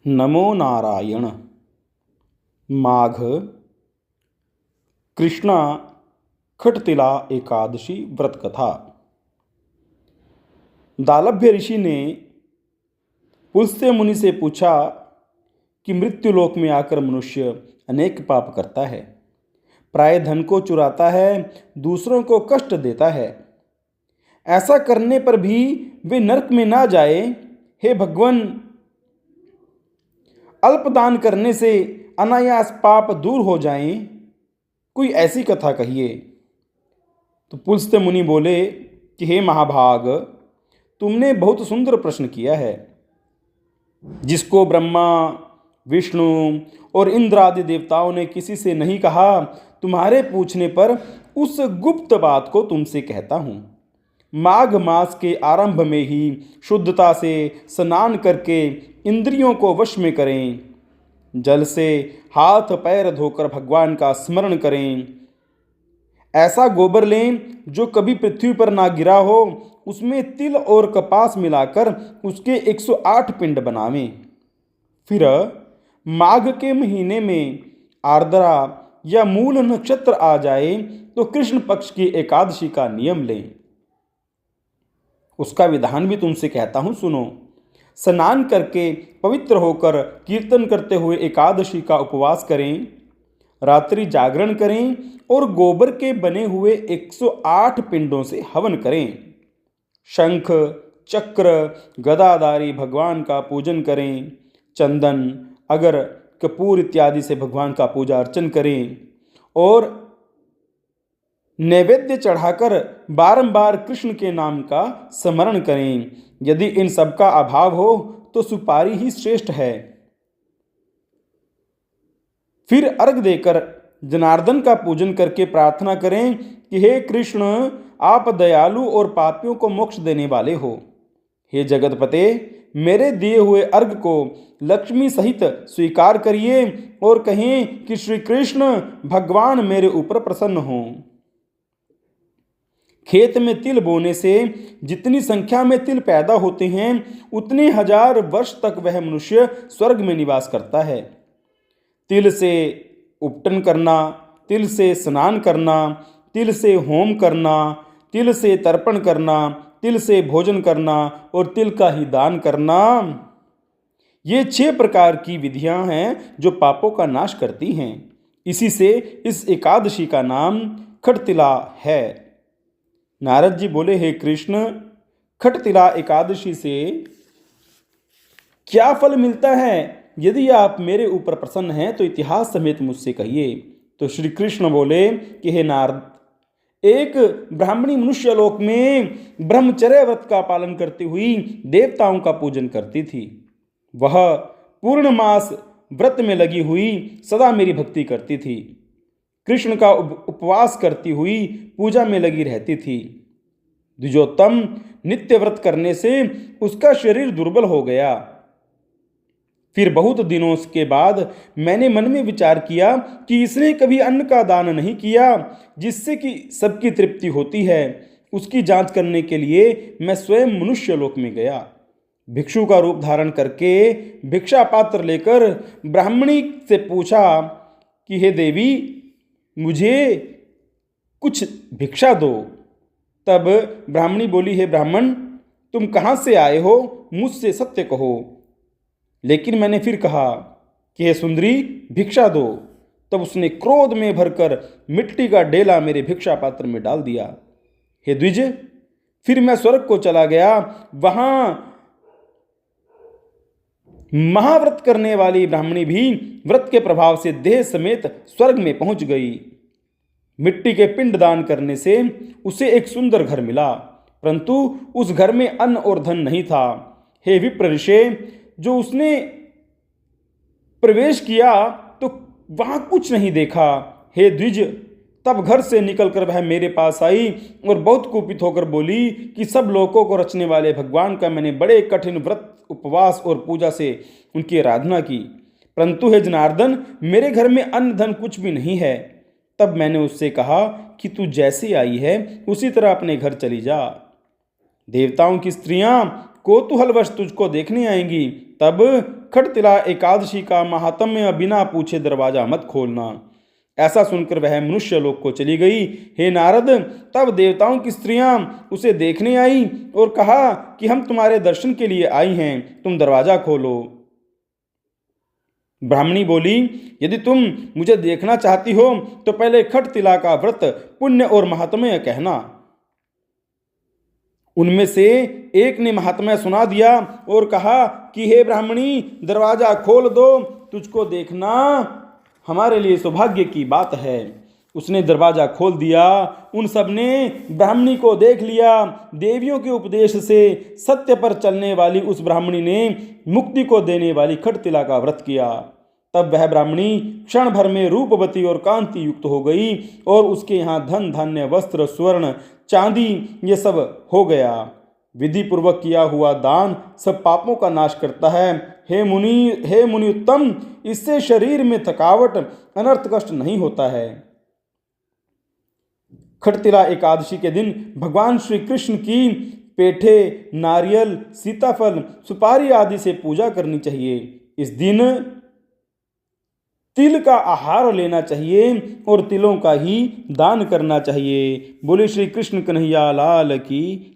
नमो नारायण। माघ कृष्णा खटतिला एकादशी व्रत कथा। दालभ्य ऋषि ने पुलस्त्य मुनि से पूछा कि मृत्युलोक में आकर मनुष्य अनेक पाप करता है, प्राय धन को चुराता है, दूसरों को कष्ट देता है। ऐसा करने पर भी वे नरक में ना जाए। हे भगवान, अल्पदान करने से अनायास पाप दूर हो जाएं, कोई ऐसी कथा कहिए। तो पुलस्त्य मुनि बोले कि हे महाभाग, तुमने बहुत सुंदर प्रश्न किया है, जिसको ब्रह्मा, विष्णु और इंद्र आदि देवताओं ने किसी से नहीं कहा। तुम्हारे पूछने पर उस गुप्त बात को तुमसे कहता हूँ। माघ मास के आरंभ में ही शुद्धता से स्नान करके इंद्रियों को वश में करें। जल से हाथ पैर धोकर भगवान का स्मरण करें। ऐसा गोबर लें जो कभी पृथ्वी पर ना गिरा हो, उसमें तिल और कपास मिलाकर उसके 108 पिंड बनावें। फिर माघ के महीने में आर्द्रा या मूल नक्षत्र आ जाए तो कृष्ण पक्ष की एकादशी का नियम लें। उसका विधान भी तुमसे कहता हूं, सुनो। स्नान करके पवित्र होकर कीर्तन करते हुए एकादशी का उपवास करें, रात्रि जागरण करें और गोबर के बने हुए 108 पिंडों से हवन करें। शंख, चक्र, गदाधारी भगवान का पूजन करें। चंदन, अगर, कपूर इत्यादि से भगवान का पूजा अर्चन करें और नैवेद्य चढ़ाकर बारंबार कृष्ण के नाम का स्मरण करें। यदि इन सब का अभाव हो तो सुपारी ही श्रेष्ठ है। फिर अर्घ देकर जनार्दन का पूजन करके प्रार्थना करें कि हे कृष्ण, आप दयालु और पापियों को मोक्ष देने वाले हो। हे जगतपते, मेरे दिए हुए अर्घ को लक्ष्मी सहित स्वीकार करिए और कहें कि श्री कृष्ण भगवान मेरे ऊपर प्रसन्न हों। खेत में तिल बोने से जितनी संख्या में तिल पैदा होते हैं, उतने 1000 वर्ष तक वह मनुष्य स्वर्ग में निवास करता है। तिल से उपटन करना, तिल से स्नान करना, तिल से होम करना, तिल से तर्पण करना, तिल से भोजन करना और तिल का ही दान करना, ये 6 प्रकार की विधियां हैं जो पापों का नाश करती हैं। इसी से इस एकादशी का नाम खटतिला है। नारद जी बोले, हे कृष्ण, खटतिला एकादशी से क्या फल मिलता है? यदि आप मेरे ऊपर प्रसन्न हैं तो इतिहास समेत मुझसे कहिए। तो श्री कृष्ण बोले कि हे नारद, एक ब्राह्मणी मनुष्य लोक में ब्रह्मचर्य व्रत का पालन करती हुई देवताओं का पूजन करती थी। वह पूर्ण मास व्रत में लगी हुई सदा मेरी भक्ति करती थी। कृष्ण का उपवास करती हुई पूजा में लगी रहती थी। द्विजोत्तम, नित्य व्रत करने से उसका शरीर दुर्बल हो गया। फिर बहुत दिनों के बाद मैंने मन में विचार किया कि इसने कभी अन्न का दान नहीं किया जिससे कि सबकी तृप्ति होती है। उसकी जांच करने के लिए मैं स्वयं मनुष्य लोक में गया। भिक्षु का रूप धारण करके भिक्षा पात्र लेकर ब्राह्मणी से पूछा कि हे देवी, मुझे कुछ भिक्षा दो। तब ब्राह्मणी बोली, हे ब्राह्मण, तुम कहाँ से आए हो? मुझसे सत्य कहो। लेकिन मैंने फिर कहा कि हे सुंदरी, भिक्षा दो। तब उसने क्रोध में भरकर मिट्टी का डेला मेरे भिक्षा पात्र में डाल दिया। हे द्विज, फिर मैं स्वर्ग को चला गया। वहां महाव्रत करने वाली ब्राह्मणी भी व्रत के प्रभाव से देह समेत स्वर्ग में पहुंच गई। मिट्टी के पिंड दान करने से उसे एक सुंदर घर मिला, परंतु उस घर में अन्न और धन नहीं था। हे विप्र ऋषि, जो उसने प्रवेश किया तो वहां कुछ नहीं देखा। हे द्विज, तब घर से निकलकर वह मेरे पास आई और बहुत कुपित होकर बोली कि सब लोगों को रचने वाले भगवान का मैंने बड़े कठिन व्रत, उपवास और पूजा से उनकी आराधना की, परंतु हे जनार्दन, मेरे घर में अन्न धन कुछ भी नहीं है। तब मैंने उससे कहा कि तू जैसी आई है उसी तरह अपने घर चली जा। देवताओं की स्त्रियां कौतूहलवश तुझको देखने आएंगी, तब खटतिला एकादशी का महात्म्य बिना पूछे दरवाजा मत खोलना। ऐसा सुनकर वह मनुष्य लोक को चली गई। हे नारद, तब देवताओं की स्त्रियां उसे देखने आई और कहा कि हम तुम्हारे दर्शन के लिए आई हैं, तुम दरवाजा खोलो। ब्राह्मणी बोली, यदि तुम मुझे देखना चाहती हो तो पहले खटतिला का व्रत, पुण्य और महात्म्य कहना। उनमें से एक ने महात्म्य सुना दिया और कहा कि हे ब्राह्मणी, दरवाजा खोल दो, तुझको देखना हमारे लिए सौभाग्य की बात है। उसने दरवाजा खोल दिया। उन सब ने ब्राह्मणी को देख लिया। देवियों के उपदेश से सत्य पर चलने वाली उस ब्राह्मणी ने मुक्ति को देने वाली खटतिला का व्रत किया। तब वह ब्राह्मणी क्षण भर में रूपवती और कांति युक्त हो गई और उसके यहाँ धन धान्य वस्त्र स्वर्ण चांदी ये सब हो गया। विधि पूर्वक किया हुआ दान सब पापों का नाश करता है। हे मुनि उत्तम, इससे शरीर में थकावट अनर्थ कष्ट नहीं होता है। खटतिला एकादशी के दिन भगवान श्री कृष्ण की पेठे, नारियल, सीताफल, सुपारी आदि से पूजा करनी चाहिए। इस दिन तिल का आहार लेना चाहिए और तिलों का ही दान करना चाहिए। बोले श्री कृष्ण कन्हैया लाल की।